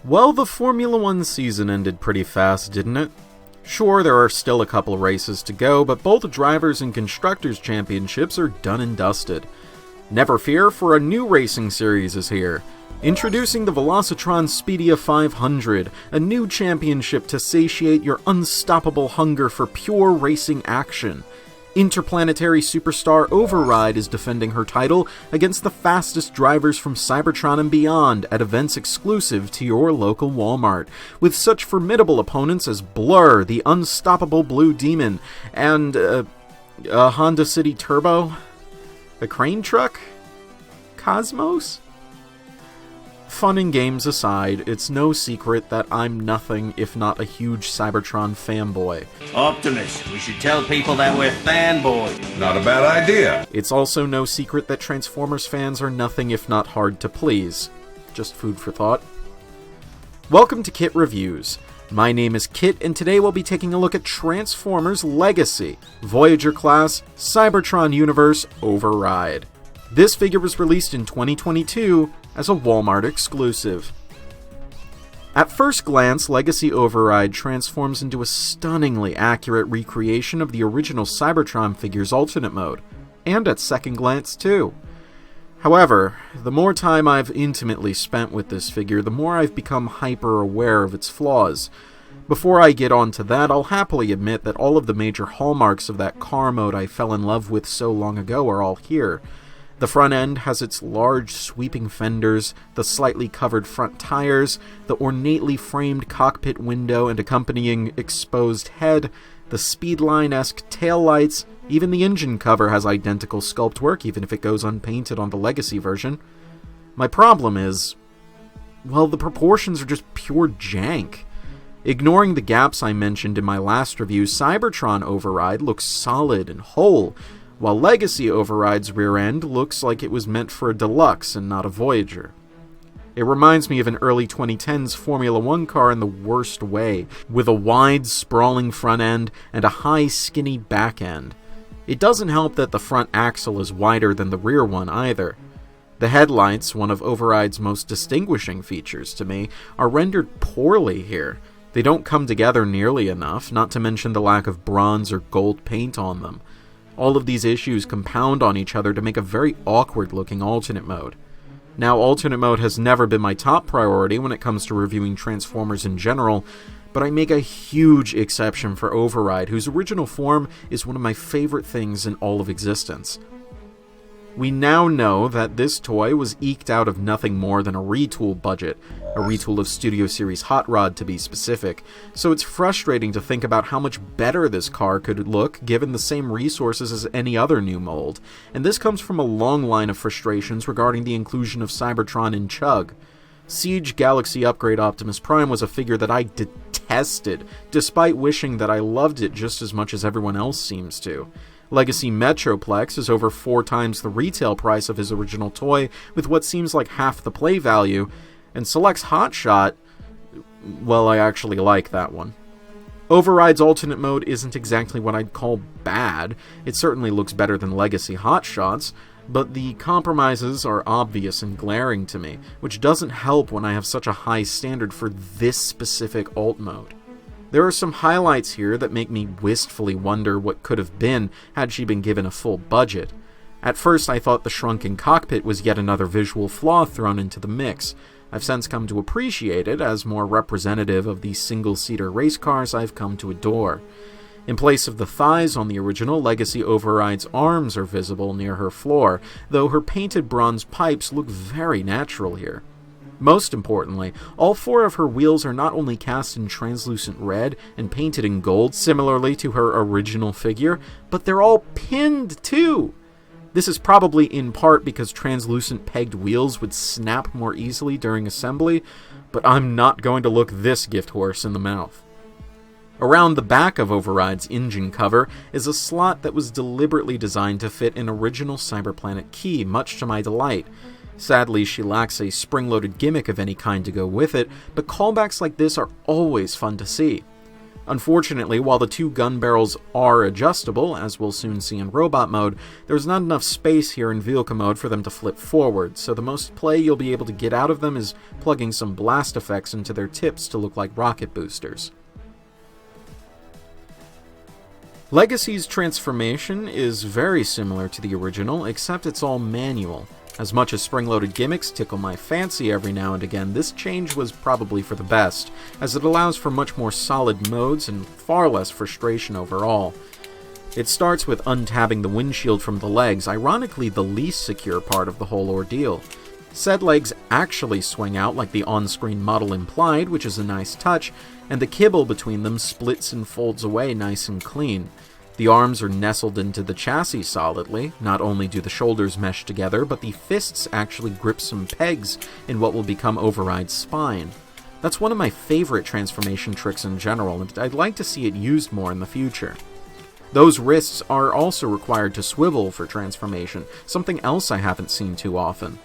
Well, the Formula One season ended pretty fast, didn't it? Sure, there are still a couple races to go, but both Drivers' and Constructors' Championships are done and dusted. Never fear, for a new racing series is here. Introducing the Velocitron Speedia 500, a new championship to satiate your unstoppable hunger for pure racing action. Interplanetary superstar Override is defending her title against the fastest drivers from Cybertron and beyond at events exclusive to your local Walmart, with such formidable opponents as Blur, the Unstoppable Blue Demon, and a Honda City Turbo? A crane truck? Cosmos? Fun and games aside, it's no secret that I'm nothing if not a huge Cybertron fanboy. Optimus, we should tell people that we're fanboys. Not a bad idea. It's also no secret that Transformers fans are nothing if not hard to please. Just food for thought. Welcome to Kit Reviews. My name is Kit, and today we'll be taking a look at Transformers Legacy, Voyager Class, Cybertron Universe, Override. This figure was released in 2022 as a Walmart exclusive. At first glance, Legacy Override transforms into a stunningly accurate recreation of the original Cybertron figure's alternate mode, and at second glance too. However, the more time I've intimately spent with this figure, the more I've become hyper-aware of its flaws. Before I get on to that, I'll happily admit that all of the major hallmarks of that car mode I fell in love with so long ago are all here. The front end has its large sweeping fenders, the slightly covered front tires, the ornately framed cockpit window and accompanying exposed head, the Speedline-esque taillights, even the engine cover has identical sculpt work even if it goes unpainted on the Legacy version. My problem is, well, the proportions are just pure jank. Ignoring the gaps I mentioned in my last review, Cybertron Override looks solid and whole, while Legacy Override's rear end looks like it was meant for a deluxe and not a Voyager. It reminds me of an early 2010s Formula One car in the worst way, with a wide, sprawling front end and a high, skinny back end. It doesn't help that the front axle is wider than the rear one either. The headlights, one of Override's most distinguishing features to me, are rendered poorly here. They don't come together nearly enough, not to mention the lack of bronze or gold paint on them. All of these issues compound on each other to make a very awkward-looking alternate mode. Now, alternate mode has never been my top priority when it comes to reviewing Transformers in general, but I make a huge exception for Override, whose original form is one of my favorite things in all of existence. We now know that this toy was eked out of nothing more than a retool budget, a retool of Studio Series Hot Rod to be specific, so it's frustrating to think about how much better this car could look given the same resources as any other new mold, and this comes from a long line of frustrations regarding the inclusion of Cybertron in Chug. Siege Galaxy Upgrade Optimus Prime was a figure that I detested, despite wishing that I loved it just as much as everyone else seems to. Legacy Metroplex is over 4 times the retail price of his original toy, with what seems like half the play value, and Select's Hotshot, well, I actually like that one. Override's alternate mode isn't exactly what I'd call bad. It certainly looks better than Legacy Hotshots, but the compromises are obvious and glaring to me, which doesn't help when I have such a high standard for this specific alt mode. There are some highlights here that make me wistfully wonder what could have been had she been given a full budget. At first I thought the shrunken cockpit was yet another visual flaw thrown into the mix. I've since come to appreciate it as more representative of the single-seater race cars I've come to adore. In place of the thighs on the original, Legacy Override's arms are visible near her floor, though her painted bronze pipes look very natural here. Most importantly, all 4 of her wheels are not only cast in translucent red and painted in gold similarly to her original figure, but they're all pinned too! This is probably in part because translucent pegged wheels would snap more easily during assembly, but I'm not going to look this gift horse in the mouth. Around the back of Override's engine cover is a slot that was deliberately designed to fit an original Cyberplanet key, much to my delight. Sadly, she lacks a spring-loaded gimmick of any kind to go with it, but callbacks like this are always fun to see. Unfortunately, while the two gun barrels are adjustable, as we'll soon see in robot mode, there's not enough space here in vehicle mode for them to flip forward, so the most play you'll be able to get out of them is plugging some blast effects into their tips to look like rocket boosters. Legacy's transformation is very similar to the original, except it's all manual. As much as spring-loaded gimmicks tickle my fancy every now and again, this change was probably for the best, as it allows for much more solid modes and far less frustration overall. It starts with untabbing the windshield from the legs, ironically the least secure part of the whole ordeal. Said legs actually swing out like the on-screen model implied, which is a nice touch, and the kibble between them splits and folds away nice and clean. The arms are nestled into the chassis solidly. Not only do the shoulders mesh together, but the fists actually grip some pegs in what will become Override's spine. That's one of my favorite transformation tricks in general, and I'd like to see it used more in the future. Those wrists are also required to swivel for transformation, something else I haven't seen too often.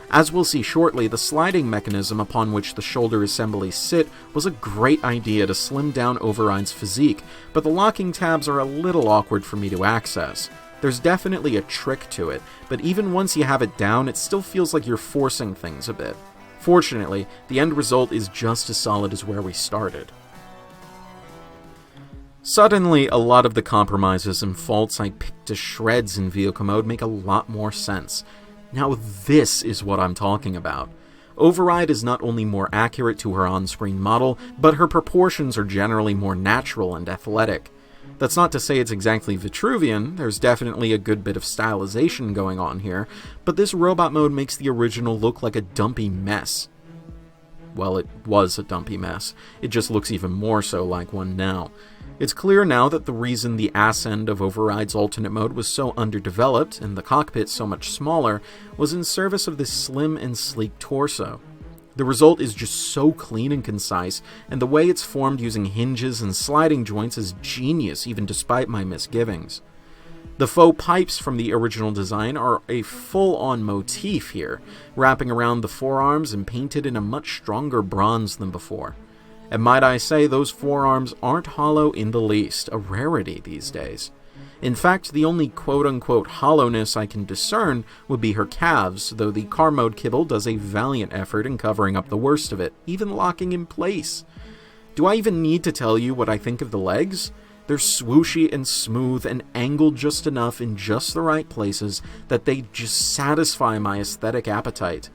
As we'll see shortly, the sliding mechanism upon which the shoulder assemblies sit was a great idea to slim down Override's physique, but the locking tabs are a little awkward for me to access. There's definitely a trick to it, but even once you have it down, it still feels like you're forcing things a bit. Fortunately, the end result is just as solid as where we started. Suddenly, a lot of the compromises and faults I picked to shreds in vehicle mode make a lot more sense. Now this is what I'm talking about. Override is not only more accurate to her on-screen model, but her proportions are generally more natural and athletic. That's not to say it's exactly Vitruvian, there's definitely a good bit of stylization going on here, but this robot mode makes the original look like a dumpy mess. Well, it was a dumpy mess. It just looks even more so like one now. It's clear now that the reason the ass end of Override's alternate mode was so underdeveloped, and the cockpit so much smaller, was in service of this slim and sleek torso. The result is just so clean and concise, and the way it's formed using hinges and sliding joints is genius, even despite my misgivings. The faux pipes from the original design are a full-on motif here, wrapping around the forearms and painted in a much stronger bronze than before. And might I say, those forearms aren't hollow in the least, a rarity these days. In fact, the only quote-unquote hollowness I can discern would be her calves, though the car mode kibble does a valiant effort in covering up the worst of it, even locking in place. Do I even need to tell you what I think of the legs? They're swooshy and smooth and angled just enough in just the right places that they just satisfy my aesthetic appetite.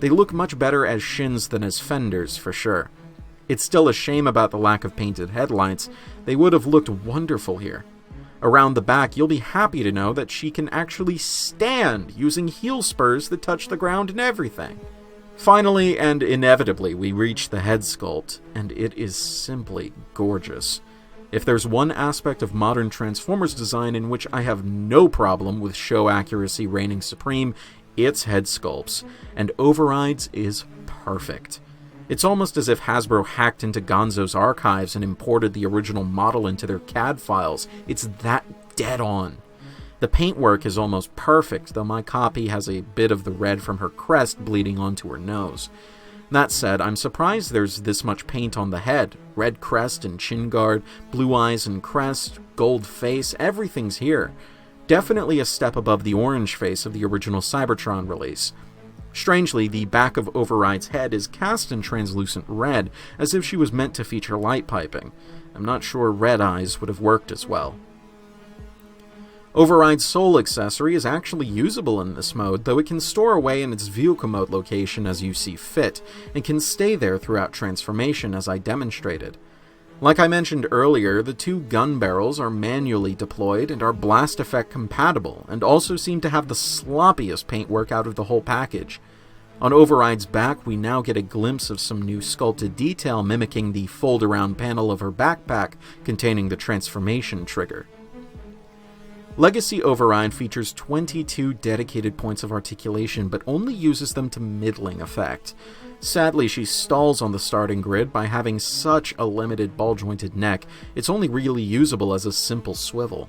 They look much better as shins than as fenders, for sure. It's still a shame about the lack of painted headlights. They would have looked wonderful here. Around the back, you'll be happy to know that she can actually stand using heel spurs that touch the ground and everything. Finally, and inevitably, we reach the head sculpt, and it is simply gorgeous. If there's one aspect of modern Transformers design in which I have no problem with show accuracy reigning supreme, it's head sculpts, and Override's is perfect. It's almost as if Hasbro hacked into Gonzo's archives and imported the original model into their CAD files. It's that dead on. The paintwork is almost perfect, though my copy has a bit of the red from her crest bleeding onto her nose. That said, I'm surprised there's this much paint on the head. Red crest and chin guard, blue eyes and crest, gold face, everything's here. Definitely a step above the orange face of the original Cybertron release. Strangely, the back of Override's head is cast in translucent red, as if she was meant to feature light piping. I'm not sure red eyes would have worked as well. Override's soul accessory is actually usable in this mode, though it can store away in its vehicle mode location as you see fit, and can stay there throughout transformation as I demonstrated. Like I mentioned earlier, the two gun barrels are manually deployed and are blast effect compatible, and also seem to have the sloppiest paintwork out of the whole package. On Override's back, we now get a glimpse of some new sculpted detail mimicking the fold-around panel of her backpack containing the transformation trigger. Legacy Override features 22 dedicated points of articulation, but only uses them to middling effect. Sadly, she stalls on the starting grid by having such a limited ball-jointed neck, it's only really usable as a simple swivel.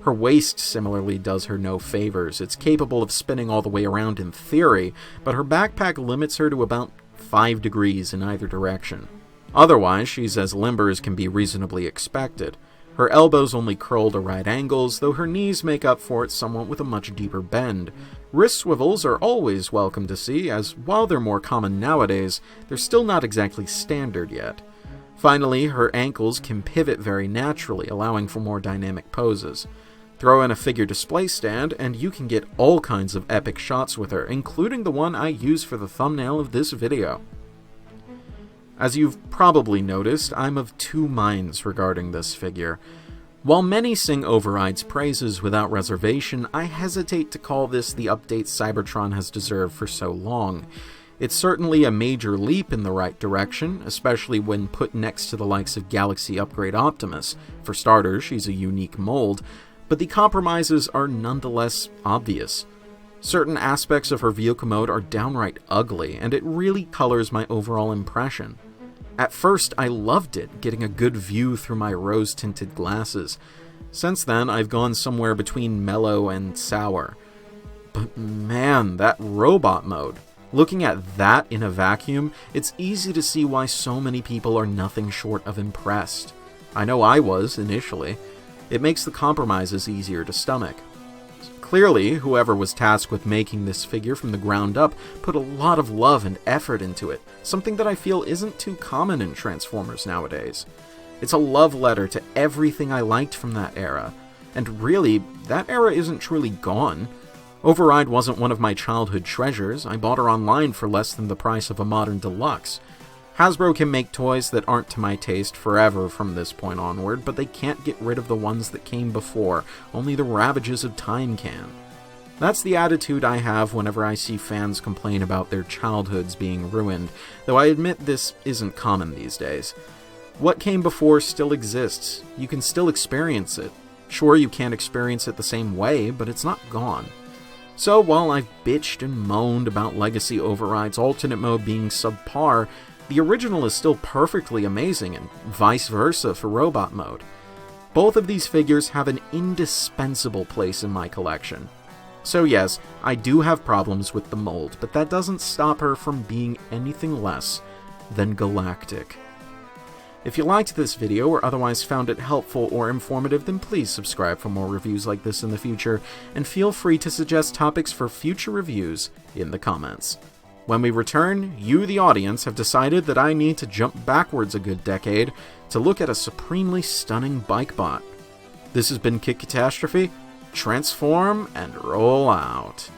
Her waist similarly does her no favors. It's capable of spinning all the way around in theory, but her backpack limits her to about 5 degrees in either direction. Otherwise, she's as limber as can be reasonably expected. Her elbows only curl to right angles, though her knees make up for it somewhat with a much deeper bend. Wrist swivels are always welcome to see, as while they're more common nowadays, they're still not exactly standard yet. Finally, her ankles can pivot very naturally, allowing for more dynamic poses. Throw in a figure display stand, and you can get all kinds of epic shots with her, including the one I use for the thumbnail of this video. As you've probably noticed, I'm of two minds regarding this figure. While many sing Override's praises without reservation, I hesitate to call this the update Cybertron has deserved for so long. It's certainly a major leap in the right direction, especially when put next to the likes of Galaxy Upgrade Optimus. For starters, she's a unique mold, but the compromises are nonetheless obvious. Certain aspects of her vehicle mode are downright ugly, and it really colors my overall impression. At first, I loved it, getting a good view through my rose-tinted glasses. Since then, I've gone somewhere between mellow and sour. But man, that robot mode. Looking at that in a vacuum, it's easy to see why so many people are nothing short of impressed. I know I was, initially. It makes the compromises easier to stomach. Clearly, whoever was tasked with making this figure from the ground up put a lot of love and effort into it, something that I feel isn't too common in Transformers nowadays. It's a love letter to everything I liked from that era, and really, that era isn't truly gone. Override wasn't one of my childhood treasures. I bought her online for less than the price of a modern deluxe. Hasbro can make toys that aren't to my taste forever from this point onward, but they can't get rid of the ones that came before. Only the ravages of time can. That's the attitude I have whenever I see fans complain about their childhoods being ruined, though I admit this isn't common these days. What came before still exists. You can still experience it. Sure, you can't experience it the same way, but it's not gone. So while I've bitched and moaned about Legacy Override's alternate mode being subpar, the original is still perfectly amazing, and vice versa for robot mode. Both of these figures have an indispensable place in my collection. So yes, I do have problems with the mold, but that doesn't stop her from being anything less than galactic. If you liked this video or otherwise found it helpful or informative, then please subscribe for more reviews like this in the future, and feel free to suggest topics for future reviews in the comments. When we return, you, the audience, have decided that I need to jump backwards a good decade to look at a supremely stunning bike bot. This has been Kit Katastrophe. Transform and roll out.